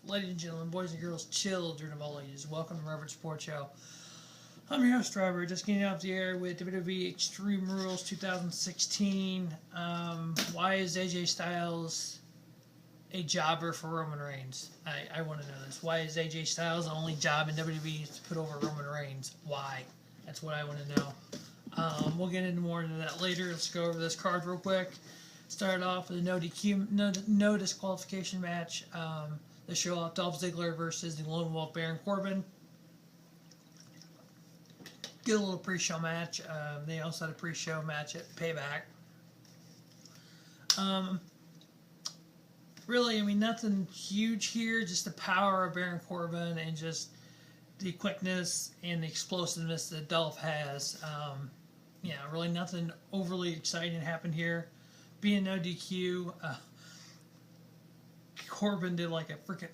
Ladies and gentlemen, boys and girls, children of all ages, welcome to Reverend Sports Show. I'm your host, Robert, just getting off the air with WWE Extreme Rules 2016. Why is AJ Styles a jobber for Roman Reigns? I want to know this. Why is AJ Styles the only job in WWE to put over Roman Reigns? Why? That's what I want to know. We'll get into more into that later. Let's go over this card real quick. Started off with a no DQ, no disqualification match. The show off Dolph Ziggler versus the Lone Wolf Baron Corbin. Get a little pre-show match. They also had a pre-show match at Payback. Really, I mean, nothing huge here. Just the power of Baron Corbin and just the quickness and the explosiveness that Dolph has. Yeah, really nothing overly exciting happened here. Being no DQ, Corbin did like a freaking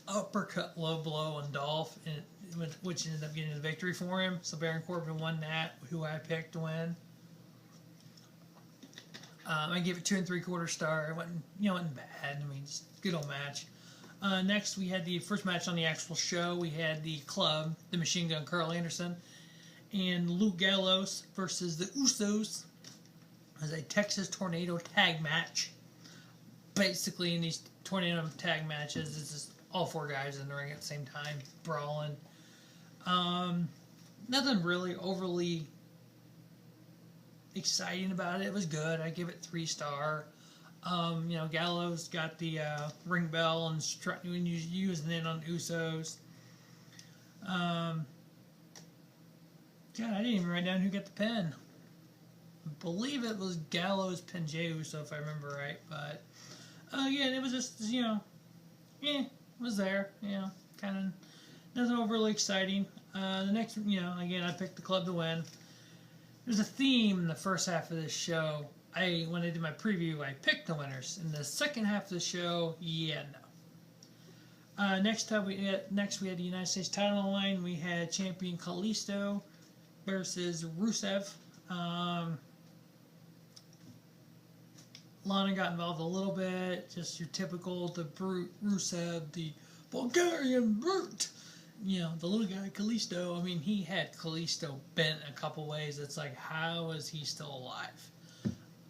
uppercut low blow on Dolph, which ended up getting the victory for him. So Baron Corbin won that, who I picked to win. I gave it 2 3/4 star. It wasn't bad. I mean, it's a good old match. Next, we had the first match on the actual show. We had the Club, the Machine Gun Carl Anderson, and Luke Gallows versus the Usos as a Texas Tornado tag match. Basically, in these tornado tag matches, it's just all 4 guys in the ring at the same time, brawling. Nothing really overly exciting about it. It was good. I give it 3 star. Gallows got the ring bell and using it on Usos. God, I didn't even write down who got the pin. I believe it was Gallows pinned Jey Uso, if I remember right. But again, it was just it was there. Kind of nothing overly exciting. The next, again, I picked the Club to win. There's a theme in the first half of this show. When I did my preview, I picked the winners. In the second half of the show, no. Next we had the United States title on the line. We had champion Kalisto versus Rusev. Lana got involved a little bit. Just your typical, the brute Rusev, the Bulgarian brute. The little guy, Kalisto, I mean, he had Kalisto bent a couple ways. It's like, how is he still alive?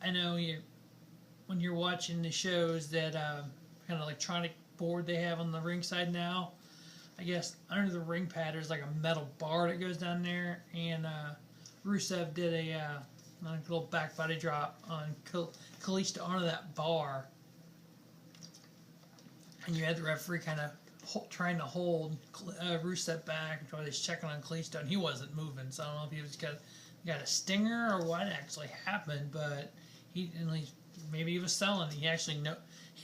I know when you're watching the shows that kind of electronic board they have on the ringside now, I guess under the ring pad there's like a metal bar that goes down there, and Rusev did a little back body drop on Kalisto onto that bar, and you had the referee kind of trying to hold Rusev back while he's checking on Kalisto, and he wasn't moving. So I don't know if he was got a stinger or what actually happened, but maybe he was selling. He actually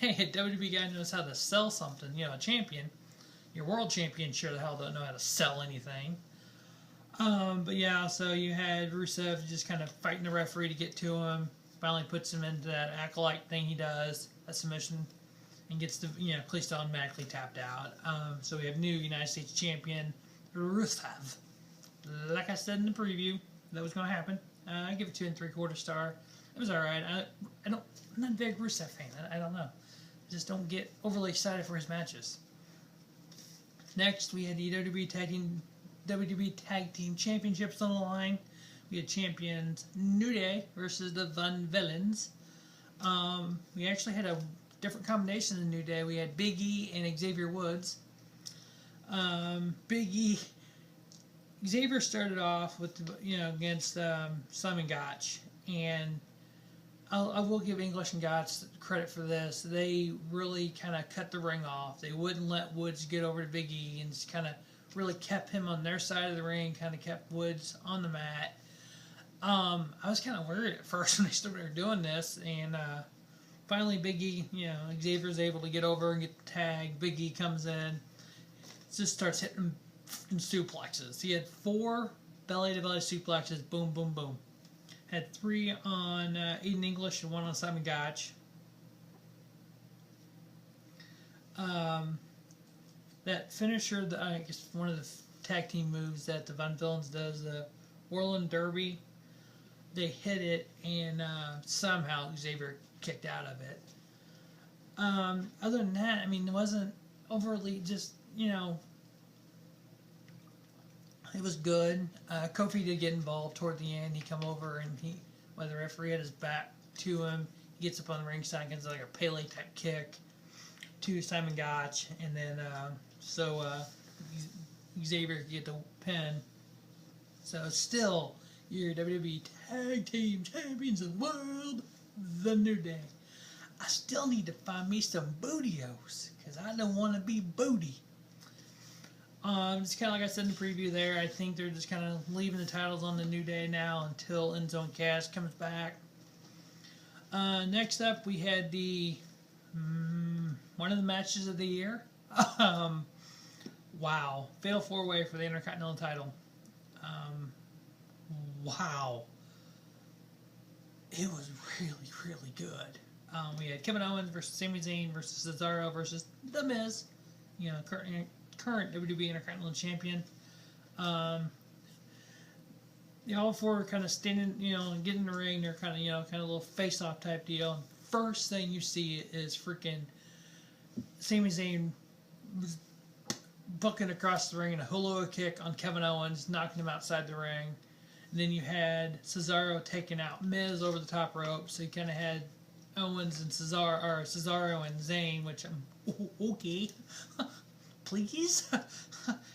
hey, a WWE guy knows how to sell something. A champion, your world champion, sure the hell don't know how to sell anything. But yeah, so you had Rusev just kind of fighting the referee to get to him. Finally puts him into that acolyte thing he does, a submission, and gets the Kalisto automatically tapped out. So we have new United States champion Rusev. Like I said in the preview, that was going to happen. I give it 2 3/4 star. It was alright. I'm not a big Rusev fan. I don't know. I just don't get overly excited for his matches. Next, we had the WWE Tag Team Championships on the line. We had champions New Day versus the Von Villains. We actually had a different combination in New Day. We had Big E and Xavier Woods. Xavier started off with against Simon Gotch, and I will give English and Gotch credit for this. They really kind of cut the ring off. They wouldn't let Woods get over to Big E, and just kind of really kept him on their side of the ring. Kind of kept Woods on the mat. I was kind of worried at first when they started doing this, and finally Big E, Xavier's able to get over and get the tag. Big E comes in, just starts hitting suplexes. He had 4 belly-to-belly suplexes, boom, boom, boom. Had 3 on Aiden English and 1 on Simon Gotch. That finisher, I guess one of the tag team moves that the Von Villains does, the Whirling Derby, they hit it, and somehow Xavier kicked out of it. Other than that, I mean, it wasn't overly just, you know, it was good. Kofi did get involved toward the end. He come over and while the referee had his back to him, he gets up on the ringside and gets like a Pele type kick to Simon Gotch, and then Xavier could get the pin. So still, your WWE Tag Team Champions of the World, The New Day. I still need to find me some bootios, because I don't want to be booty. Just kind of like I said in the preview there, I think they're just kind of leaving the titles on the New Day now until Endzone Cash comes back. Next up, we had the one of the matches of the year. Wow. Fatal 4-Way for the Intercontinental title. Wow. It was really, really good. We had Kevin Owens versus Sami Zayn versus Cesaro versus The Miz. You know, current WWE Intercontinental Champion. All four are kind of standing, you know, and getting in the ring. They're kind of, you know, kind of a little face-off type deal. And first thing you see is freaking Sami Zayn was bucking across the ring and a hula kick on Kevin Owens, knocking him outside the ring. And then you had Cesaro taking out Miz over the top rope. So you kind of had Owens and Cesaro and Zayn, which I'm okay. Please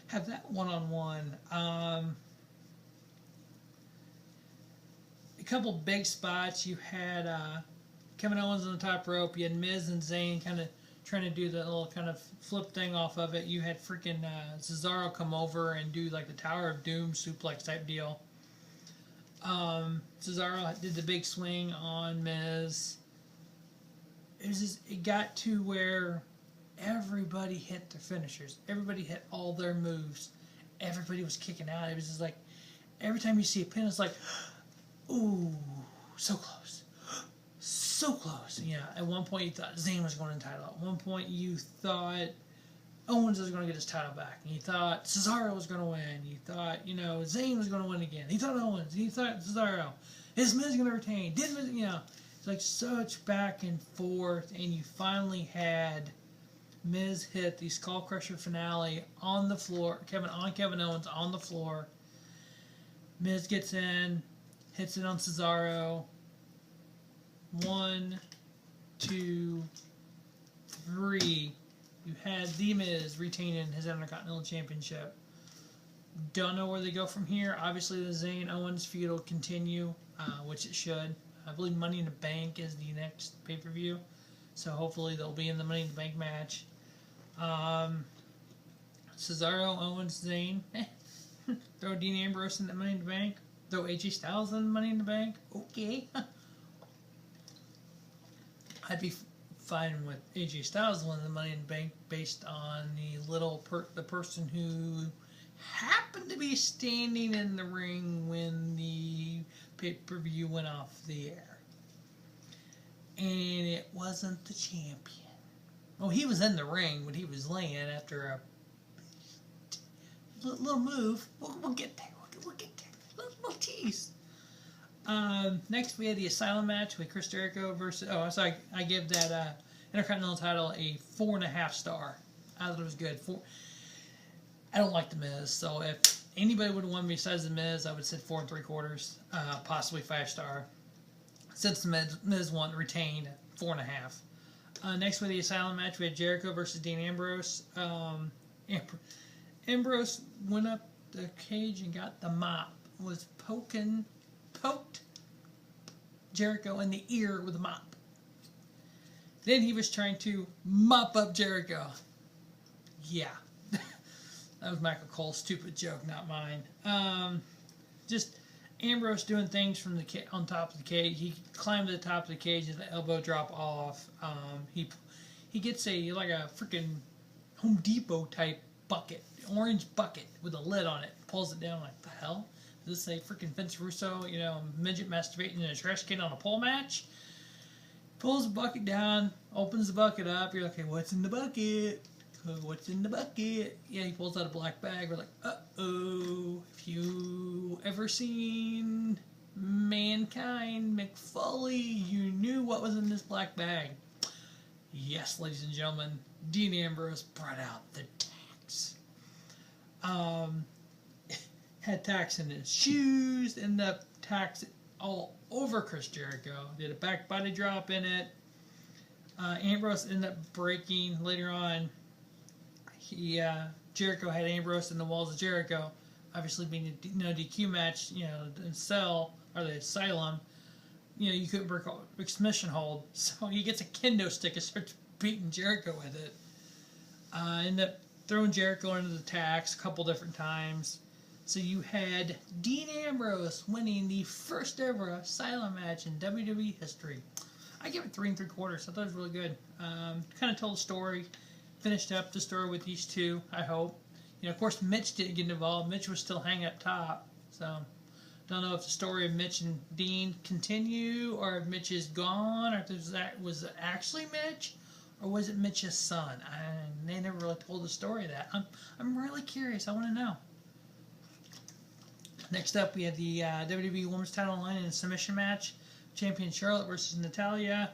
have that one-on-one. A couple big spots. You had Kevin Owens on the top rope. You had Miz and Zayn kind of trying to do the little kind of flip thing off of it. You had freaking Cesaro come over and do like the Tower of Doom suplex type deal. Cesaro did the big swing on Miz. It got to where everybody hit their finishers. Everybody hit all their moves. Everybody was kicking out. It was just like, every time you see a pin, it's like, ooh, so close. So close. Yeah, at one point you thought Zayn was going to title. At one point you thought Owens was going to get his title back. And you thought Cesaro was going to win. You thought, you know, Zayn was going to win again. He thought Owens. He thought Cesaro. Is Miz going to retain? Did Miz, you know, it's like such back and forth. And you finally had Miz hit the Skull Crusher finale on the floor. Kevin Owens on the floor. Miz gets in, hits it on Cesaro. 1, 2, 3. You had The Miz retaining his Intercontinental Championship. Don't know where they go from here. Obviously, the Zayn Owens feud will continue, which it should. I believe Money in the Bank is the next pay-per-view, so hopefully they'll be in the Money in the Bank match. Cesaro, Owens, Zayn. Throw Dean Ambrose in the Money in the Bank. Throw AJ Styles in the Money in the Bank. Okay. I'd be fine with AJ Styles winning the Money in the Bank based on the person who happened to be standing in the ring when the pay-per-view went off the air. And it wasn't the champion. Well, he was in the ring when he was laying after a little move. We'll get there. We'll get there. Little tease. Next, we had the Asylum match with Chris Jericho versus... Oh, so I give that Intercontinental title a 4.5 star. I thought it was good. I don't like The Miz, so if anybody would have won besides The Miz, I would say 4 3/4, possibly 5 star. Since The Miz won, retained 4.5. Next, with the Asylum match, we had Jericho versus Dean Ambrose. Ambrose went up the cage and got the mop. Was poked Jericho in the ear with a mop. Then he was trying to mop up Jericho. Yeah. That was Michael Cole's stupid joke, not mine. Just Ambrose doing things from on top of the cage. He climbed to the top of the cage and the elbow drop off. He gets a freaking Home Depot type bucket, orange bucket with a lid on it. Pulls it down like, the hell? Is this a freaking Vince Russo, midget masturbating in a trash can on a pole match? Pulls the bucket down, opens the bucket up. You're like, okay, what's in the bucket? What's in the bucket? Yeah, he pulls out a black bag. We're like, uh-oh. If you ever seen Mankind McFoley, you knew what was in this black bag. Yes, ladies and gentlemen, Dean Ambrose brought out the tacks. Had tacks in his shoes and the tacks all over Chris Jericho. Did a back body drop in it. Ambrose ended up breaking later on. Jericho had Ambrose in the walls of Jericho. Obviously, being a no DQ match, the cell or the asylum, you couldn't break a submission hold. So he gets a kendo stick and starts beating Jericho with it. Ended up throwing Jericho into the tacks a couple different times. So you had Dean Ambrose winning the first ever asylum match in WWE history. I give it 3 3/4. I thought it was really good. Kind of told the story, finished up the story with these two. I hope. Of course, Mitch didn't get involved. Mitch was still hanging up top. So, don't know if the story of Mitch and Dean continue, or if Mitch is gone, or if that was actually Mitch, or was it Mitch's son? They never really told the story of that. I'm really curious. I want to know. Next up, we had the WWE Women's Title on the line in a submission match. Champion Charlotte versus Natalya.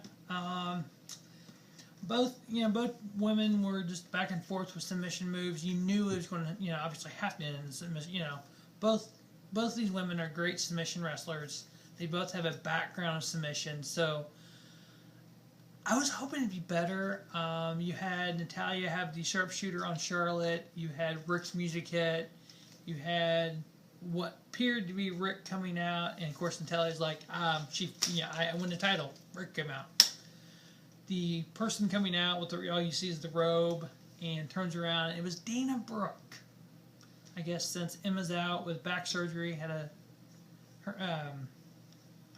Both women were just back and forth with submission moves. You knew it was going to, obviously happen in submission. Both these women are great submission wrestlers. They both have a background of submission. So I was hoping it'd be better. You had Natalya have the sharpshooter on Charlotte. You had Rick's music hit. You had what appeared to be Rick coming out, and of course Natalya's like, I won the title. Rick came out. The person coming out with all you see is the robe, and turns around, and it was Dana Brooke. I guess since Emma's out with back surgery, had her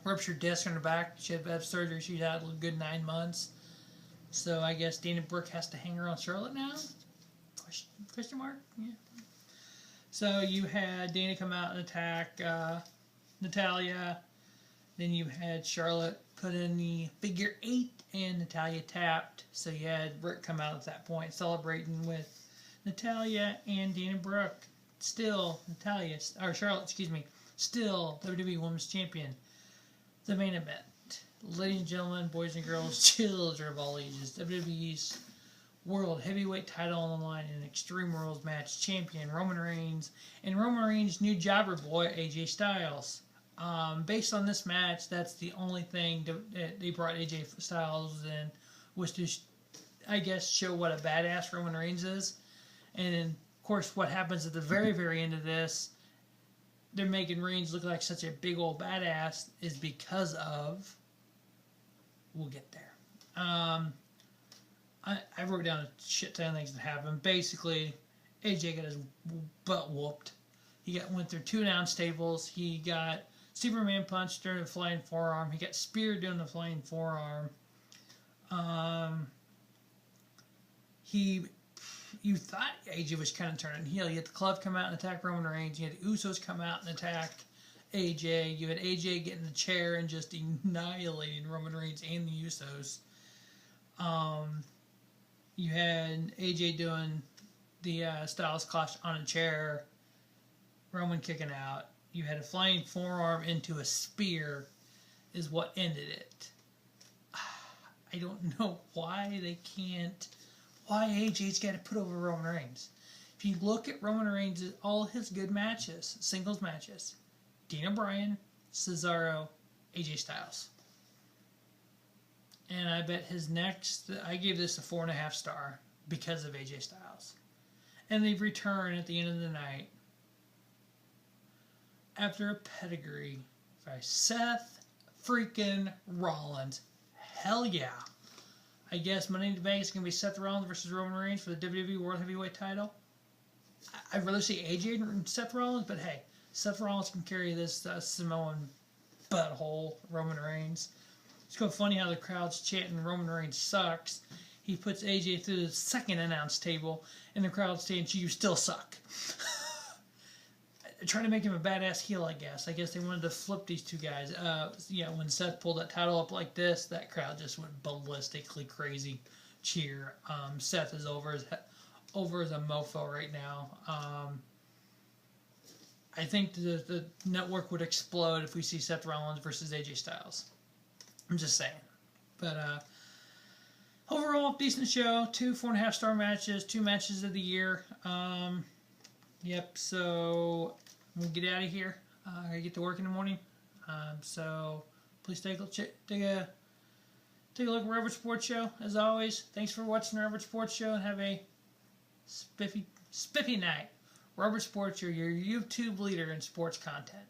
ruptured disc on her back. She had to have surgery. She's had a good 9 months. So I guess Dana Brooke has to hang around Charlotte now? Question mark? Yeah. So you had Dana come out and attack Natalya. Then you had Charlotte put in the figure 8 and Natalya tapped. So you had Rick come out at that point celebrating with Natalya and Dana Brooke. Still Charlotte, still WWE Women's Champion. The main event. Ladies and gentlemen, boys and girls, children of all ages, WWE's World Heavyweight title on the line in an Extreme Rules match. Champion Roman Reigns and Roman Reigns' new jobber boy AJ Styles. Based on this match, that's the only thing that they brought AJ Styles in, was to, I guess, show what a badass Roman Reigns is. And of course, what happens at the very, very end of this, they're making Reigns look like such a big old badass, is because of, we'll get there. I wrote down a shit ton of things that happened. Basically, AJ got his butt whooped. He went through 2 down staples. He got Superman punched during the flying forearm. He got speared during the flying forearm. You thought AJ was kind of turning heel. You had the Club come out and attack Roman Reigns. You had the Usos come out and attack AJ. You had AJ getting the chair and just annihilating Roman Reigns and the Usos. You had AJ doing the Styles Clash on a chair. Roman kicking out. You had a flying forearm into a spear is what ended it. I don't know why AJ's got to put over Roman Reigns. If you look at Roman Reigns, all his good matches, singles matches, Daniel Bryan, Cesaro, AJ Styles. And I bet his next, I gave this a 4.5 star because of AJ Styles. And they return at the end of the night after a pedigree by Seth freaking Rollins. Hell yeah. I guess Money in the Bank is going to be Seth Rollins versus Roman Reigns for the WWE World Heavyweight title. I'd rather see AJ and Seth Rollins, but hey, Seth Rollins can carry this Samoan butthole, Roman Reigns. It's kind of funny how the crowd's chanting Roman Reigns sucks. He puts AJ through the second announce table, and the crowd's saying, "You still suck." Trying to make him a badass heel, I guess. I guess they wanted to flip these two guys. When Seth pulled that title up like this, that crowd just went ballistically crazy. Cheer. Seth is over as a mofo right now. I think the network would explode if we see Seth Rollins versus AJ Styles. I'm just saying. But overall, decent show. 2 4.5-star matches, 2 matches of the year. Yep. So I'm gonna get out of here. I gotta get to work in the morning. So please take a look at Rubber Sports Show. As always, thanks for watching the Rubber Sports Show and have a spiffy night. Rubber Sports, your YouTube leader in sports content.